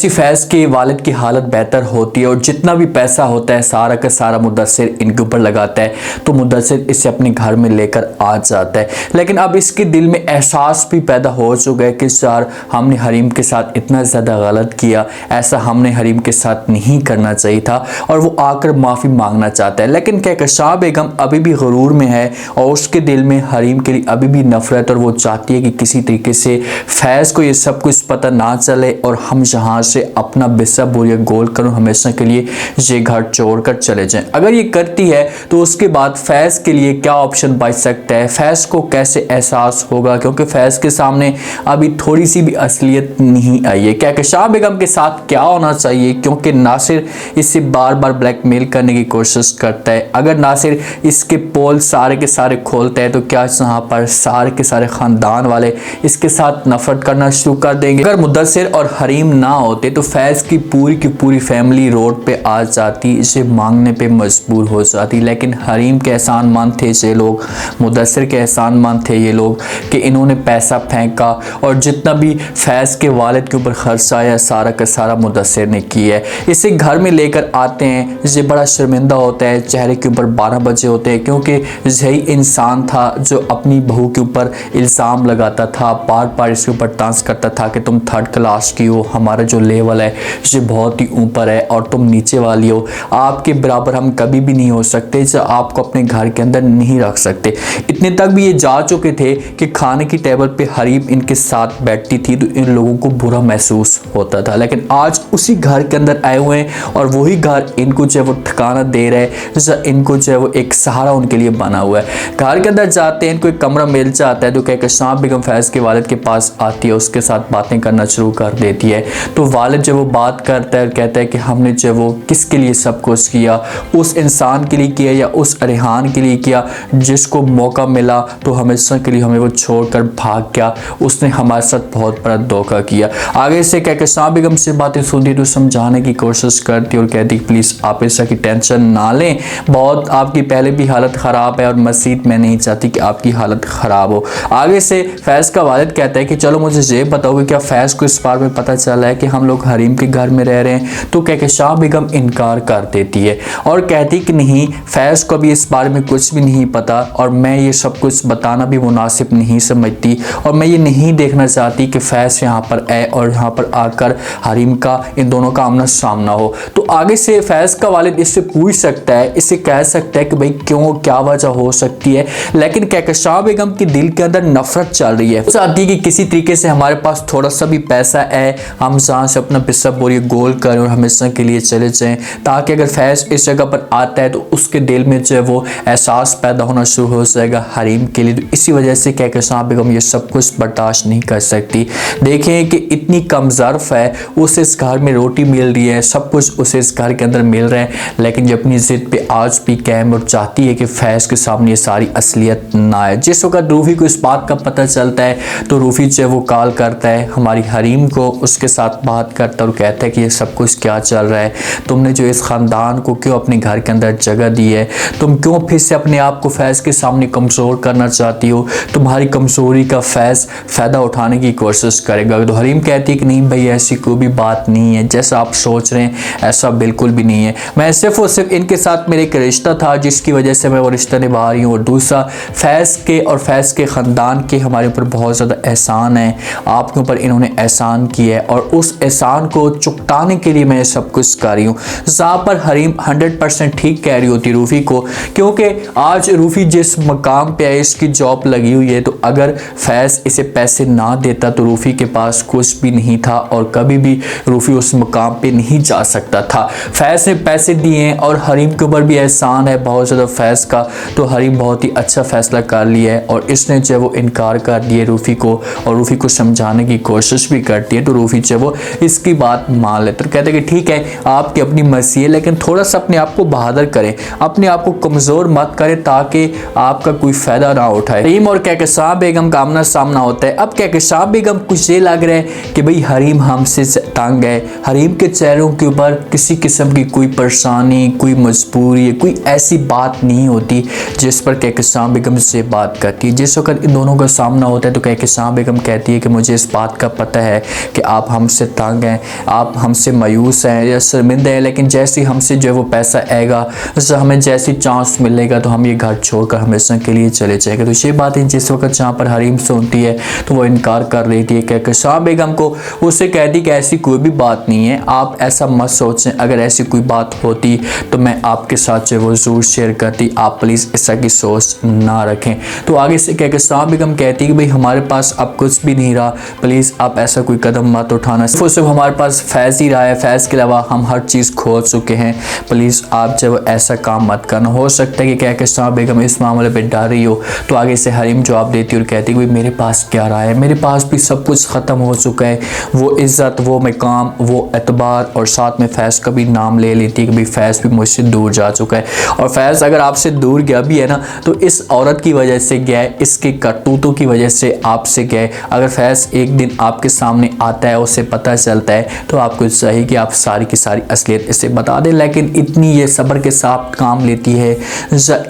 फैज़ के वालिद की हालत बेहतर होती है और जितना भी पैसा होता है सारा का सारा मुद्दसिर इनके ऊपर लगाता है, तो मुद्दसिर इसे अपने घर में लेकर आ जाता है। लेकिन अब इसके दिल में एहसास भी पैदा हो चुका है कि यार हमने हरीम के साथ इतना ज़्यादा गलत किया, ऐसा हमने हरीम के साथ नहीं करना चाहिए था, और वो आकर माफ़ी मांगना चाहता है। लेकिन कहकशां बेगम अभी भी गुरूर में है और उसके दिल में हरीम के लिए अभी भी नफरत, और वो चाहती है कि किसी तरीके से फैज़ को ये सब कुछ पता ना चले और हम यहाँ से अपना बिस्सा बोरिया गोल करूँ, हमेशा के लिए ये घर छोड़कर चले जाएं। अगर ये करती है तो उसके बाद फैज़ के लिए क्या ऑप्शन बच सकता है, फैज़ को कैसे एहसास होगा, क्योंकि फैज़ के सामने अभी थोड़ी सी भी असलियत नहीं आई है। कहकशां बेगम के साथ क्या होना चाहिए, क्योंकि नासिर इससे बार बार ब्लैकमेल करने की कोशिश करता है। अगर नासिर इसके पोल सारे के सारे खोलता है तो क्या यहाँ पर सारे के सारे ख़ानदान वाले इसके साथ नफरत करना शुरू कर देंगे। अगर मुद्दसिर और हरीम ना होते तो फैज़ की पूरी फैमिली रोड पे आ जाती, इसे मांगने पे मजबूर हो जाती। लेकिन हरीम के एहसानमंद थे ये लोग, मुद्दसिर के एहसानमंद थे ये लोग कि इन्होंने पैसा फेंका और जितना भी फैज़ के वालिद के ऊपर खर्चा आया सारा का सारा मुद्दसिर ने किया है। इसे घर में लेकर आते हैं, ये बड़ा शर्मिंदा होता है, चेहरे के ऊपर 12 बजे होते हैं, क्योंकि यही इंसान था जो अपनी बहू के ऊपर इल्ज़ाम लगाता था, बार बार इसके ऊपर डांस करता था कि तुम थर्ड क्लास की हो, हमारा जो लेवल है ये बहुत ही ऊपर है और तुम नीचे वाली हो, आपके बराबर हम कभी भी नहीं हो सकते, जो आपको अपने घर के अंदर नहीं रख सकते। इतने तक भी ये जा चुके थे कि खाने की टेबल पे हरीम इनके साथ बैठती थी तो इन लोगों को बुरा महसूस होता था। लेकिन आज उसी घर के अंदर आए हुए हैं और वही घर इनको जो है वो ठिकाना दे रहे हैं, इनको जो है वो एक सहारा उनके लिए बना हुआ है। घर के अंदर जाते हैं, इनको एक कमरा मिल जाता है तो कहकशां बेगम फैज़ के वालिद के पास आती है, उसके साथ बातें करना शुरू कर देती है। तो वालिद जब वो बात करता है कहता है कि हमने जो वो किसके लिए सब कुछ किया, उस इंसान के लिए किया या उस रेहान के लिए किया जिसको मौका मिला तो हमेशा के लिए हमें वो छोड़कर भाग गया, उसने हमारे साथ बहुत बड़ा धोखा किया। आगे से कहकशां बेगम से बातें सुनती तो समझाने की कोशिश करती और कहती प्लीज़ आप ऐसा की टेंशन ना लें, बहुत आपकी पहले भी हालत ख़राब है और मज़ीद मैं नहीं चाहती कि आपकी हालत ख़राब हो। आगे से फैज़ का वालिद कहता है कि चलो मुझे ये बताओ कि क्या फैज़ को इस बार में पता चला है कि हम लोग हरीम के घर में रह रहे हैं। तो कहकशां बेगम इनकार कर देती है और कहती कि नहीं, फैज़ को भी इस बारे में कुछ भी नहीं पता और मैं ये सब कुछ बताना भी मुनासिब नहीं समझती और मैं ये नहीं देखना चाहती कि फैज़ यहाँ पर आए और यहाँ पर आकर हरीम का इन दोनों का आमना सामना हो। तो आगे से फैज़ का वालिद इससे पूछ सकता है, इससे कह सकता है कि भाई क्यों, क्या वजह हो सकती है। लेकिन कहकशां बेगम के दिल के अंदर नफरत चल रही है, चाहती है कि किसी तरीके से हमारे पास थोड़ा सा भी पैसा है, हम जहाँ से अपना पिस्सा बोरिया गोल करें और हमेशा के लिए चले जाएं, ताकि अगर फैज़ इस जगह पर आता है तो उसके दिल में जो है वो एहसास पैदा होना शुरू हो जाएगा हरीम के लिए। तो इसी वजह से कहकशां बेगम ये सब कुछ बर्दाश्त नहीं कर सकती। देखें कि इतनी कम ज़र्फ़ है, उसे इस घर में रोटी मिल रही है, सब कुछ उसे इस घर के अंदर मिल रहा है, लेकिन ये अपनी ज़िद पे आज भी कायम और चाहती है कि फैज़ के सामने ये सारी असलियत ना आए। जिस वक्त रूफ़ी को इस बात का पता चलता है तो रूफ़ी जो है वो कॉल करता है हमारी हरीम को, उसके साथ बात करता है और कहता है कि ये सब कुछ क्या चल रहा है, तुमने जो इस ख़ानदान को क्यों अपने घर के अंदर जगह दी है, तुम क्यों फिर से अपने आप को फैज़ के सामने कमज़ोर करना चाहती हो, तुम्हारी कमज़ोरी का फैज़ फ़ायदा उठाने की कोशिश करेगा। तो हरीम कहती है कि नहीं भाई ऐसी कोई भी बात नहीं है, जैसा आप सोच रहे हैं ऐसा बिल्कुल भी नहीं है, मैं सिर्फ़ और सिर्फ इनके साथ मेरा एक रिश्ता था जिसकी वजह से मैं वो रिश्ता निभा रही हूँ, और दूसरा फैज़ के और फैज़ के ख़ानदान के हमारे ऊपर बहुत ज़्यादा एहसान है, आपके ऊपर इन्होंने एहसान किया है और उस एहसान को चुकाने के लिए मैं सब कुछ कर रही हूँ। जहाँ पर हरीम 100% ठीक कह रही होती रूफ़ी को, क्योंकि आज रूफ़ी जिस मकाम पे है, इसकी जॉब लगी हुई है, तो अगर फैज़ इसे पैसे ना देता तो रूफ़ी के पास कुछ भी नहीं था और कभी भी रूफ़ी उस मकाम पे नहीं जा सकता था। फैज़ ने पैसे दिए हैं और हरीम के ऊपर भी एहसान है बहुत ज़्यादा फैज़ का, तो हरीम बहुत ही अच्छा फ़ैसला कर लिया है और इसने जो वो इनकार कर दिया रूफ़ी को और रूफ़ी को समझाने की कोशिश भी करती है। तो रूफ़ी जो वो इसकी बात मान लेते तो कहते हैं कि ठीक है आपकी अपनी मर्जी है, लेकिन थोड़ा सा अपने आप को बहादुर करें, अपने आप को कमज़ोर मत करें ताकि आपका कोई फ़ायदा ना उठाए। हरीम और कहकशां बेगम का आमना सामना होता है। अब कहकशां बेगम कुछ ये लग रहा है कि भाई हरीम हमसे तंग है, हरीम के चेहरों के ऊपर किसी किस्म की कोई परेशानी, कोई मजबूरी, कोई ऐसी बात नहीं होती जिस पर कहकशां बेगम से बात करती है। जिस वक्त इन दोनों का सामना होता है तो कहकशां बेगम कहती है कि मुझे इस बात का पता है कि आप हमसे तंग तंग हैं, आप हमसे मायूस हैं या शर्मिंदा हैं, लेकिन जैसे हमसे जो है वो पैसा आएगा, जैसे हमें जैसी चांस मिलेगा तो हम ये घर छोड़कर हमेशा के लिए चले जाएंगे। तो ये बात है जिस वक्त जहाँ पर हरीम सुनती है तो वो इनकार कर रही थी, कहकशां बेगम को उससे कहती कि ऐसी कोई भी बात नहीं है, आप ऐसा मत सोचें, अगर ऐसी कोई बात होती तो मैं आपके साथ जो वो ज़रूर शेयर करती, आप प्लीज़ ऐसा की सोच ना रखें। तो आगे से कहकशां बेगम कहती कि भाई हमारे पास अब कुछ भी नहीं रहा, प्लीज़ आप ऐसा कोई कदम मत उठाना, सिर्फ हमारे पास फैज़ ही रहा है, फैज़ के अलावा हम हर चीज़ खो चुके हैं, प्लीज़ आप जब ऐसा काम मत करना। हो सकता है कि कहकशां बेगम इस मामले पर डर रही हो। तो आगे से हरीम जवाब देती और कहती कि भाई मेरे पास क्या रहा है, मेरे पास भी सब कुछ ख़त्म हो चुका है, वो इज़्ज़त, वो मकाम, वो एतबार, और साथ में फैज़ का भी नाम ले लेती है कि भाई फैज़ भी मुझसे दूर जा चुका है। और फैज़ अगर आपसे दूर गया भी है ना तो इस औरत की वजह से गया है, इसके करतूतों की वजह से आपसे गया है। अगर फैज़ एक दिन आपके सामने आता है, उसे पता चलता है, तो आपको चाहिए कि आप सारी की सारी असलियत इसे बता दें। लेकिन इतनी ये सब्र के साथ काम लेती है,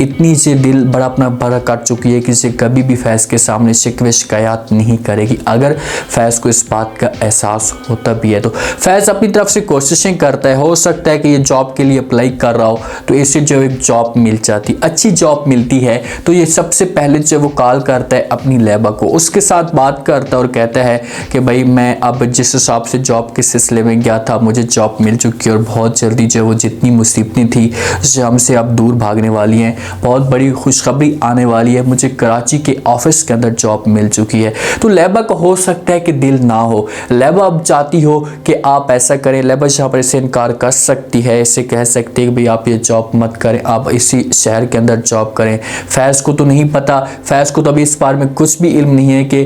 इतनी से दिल बड़ा अपना बड़ा कर चुकी है कि इसे कभी भी फैज़ के सामने शिकवे शिकायत नहीं करेगी, अगर फैज़ को इस बात का एहसास होता भी है। तो फैज़ अपनी तरफ से कोशिशें करता है, हो सकता है कि ये जॉब के लिए अप्लाई कर रहा हो तो इसे जो एक जॉब मिल जाती, अच्छी जॉब मिलती है, तो ये सबसे पहले जो वो कॉल करता है अपनी लैबा को, उसके साथ बात करता है और कहता है कि भाई मैं अब जिस हिसाब से जॉब के सिलसिले में गया था मुझे जॉब मिल चुकी है, और बहुत जल्दी जो वो जितनी मुसीबतें थी जो हमसे अब दूर भागने वाली हैं, बहुत बड़ी खुशखबरी आने वाली है, मुझे कराची के ऑफिस के अंदर जॉब मिल चुकी है। तो लैबा को हो सकता है कि दिल ना हो, लैबा अब चाहती हो कि आप ऐसा करें, लैबा यहाँ पर इसे इनकार कर सकती है, इसे कह सकती है कि भाई आप ये जॉब मत करें, आप इसी शहर के अंदर जॉब करें। फैज़ को तो नहीं पता, फैज़ को तो अभी इस बारे में कुछ भी इल्म नहीं है कि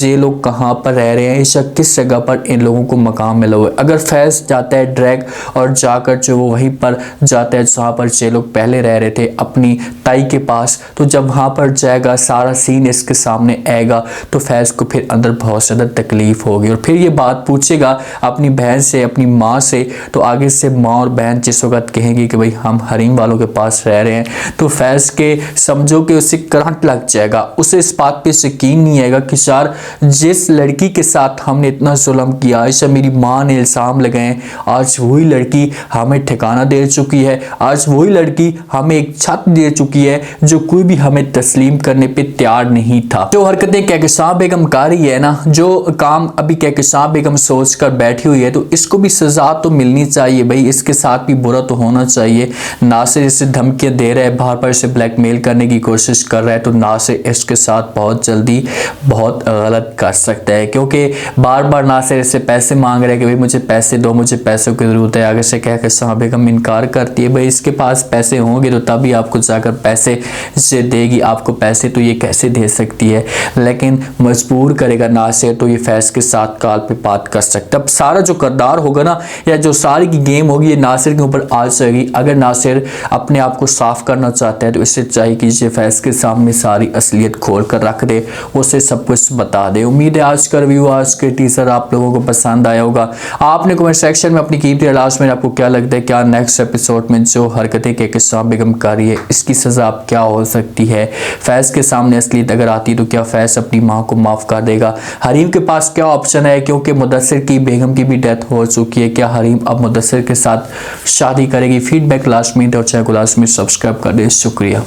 ये लोग कहाँ पर रह रहे हैं या किस जगह पर इन लोगों को मकाम मिला हुआ है। अगर फैज़ जाता है ड्रैग और जाकर जो वो वहीं पर जाता है जहाँ पर ये लोग पहले रह रहे थे अपनी ताई के पास, तो जब वहाँ पर जाएगा सारा सीन इसके सामने आएगा तो फैज़ को फिर अंदर बहुत ज़्यादा तकलीफ़ होगी, और फिर ये बात पूछेगा अपनी बहन से, अपनी माँ से, तो आगे से माँ और बहन जिस वक्त कहेंगी कि भाई हम हरीम वालों के पास रह रहे हैं, तो फैज़ के समझो कि उसे करंट लग जाएगा, उसे इस बात पे यकीन नहीं आएगा कि यार जिस लड़की के साथ हमने इतना जुल्म किया, ऐसा मेरी माँ ने इल्ज़ाम लगाए, आज वही लड़की हमें ठिकाना दे चुकी है, आज वही लड़की हमें एक छत दे चुकी है जो कोई भी हमें तस्लीम करने पे तैयार नहीं था। जो हरकतें कहकशां बेगम कर रही है ना, जो काम अभी कहकशां बेगम सोच कर बैठी हुई है, तो इसको भी सजा तो मिलनी चाहिए भाई, इसके साथ भी बुरा तो होना चाहिए। नासिर इसे धमकियां दे रहा है, बार बार इसे ब्लैकमेल करने की कोशिश कर रहा है, तो नासिर इसके साथ बहुत जल्दी बहुत गलत कर सकता है, क्योंकि बार बार नासिर इससे पैसे मांग रहा है कि भाई मुझे पैसे दो, मुझे पैसों की ज़रूरत है। आगे से कहकशां बेगम इनकार करती है, भाई इसके पास पैसे होंगे तो तभी आपको जाकर पैसे से देगी, आपको पैसे तो ये कैसे दे सकती है, लेकिन मजबूर करेगा नासिर तो ये फैज़ के साथ कॉल पे बात कर सकता है। अब सारा जो किरदार होगा ना या जो सारी की गेम होगी ये नासिर के ऊपर आ जाएगी। अगर नासिर अपने आप को साफ करना चाहता है तो इससे चाहिए कि ये फैज़ के सामने सारी असलियत खोल कर रख दे, उसे सब कुछ बता दे। उम्मीद है आज का रिव्यू, आज के टीजर आप लोगों को पसंद आया होगा। आपने कमेंट सेक्शन में अपनी कीमती राय में आपको क्या लगता है, क्या नेक्स्ट एपिसोड में जो हरकतें कहकशां बेगम कर रही है इसकी सजा अब क्या हो सकती है, फैज़ के सामने असलियत अगर आती तो क्या फैज़ अपनी माँ को माफ़ कर देगा, हरीम के पास क्या ऑप्शन है, क्योंकि मुदस्सिर की बेगम की भी डेथ हो चुकी है, क्या हरीम अब मुदस्सिर के साथ शादी करेगी। फीडबैक लास्ट मिनट और चैनल को लास्ट मिनट सब्सक्राइब कर दे। शुक्रिया।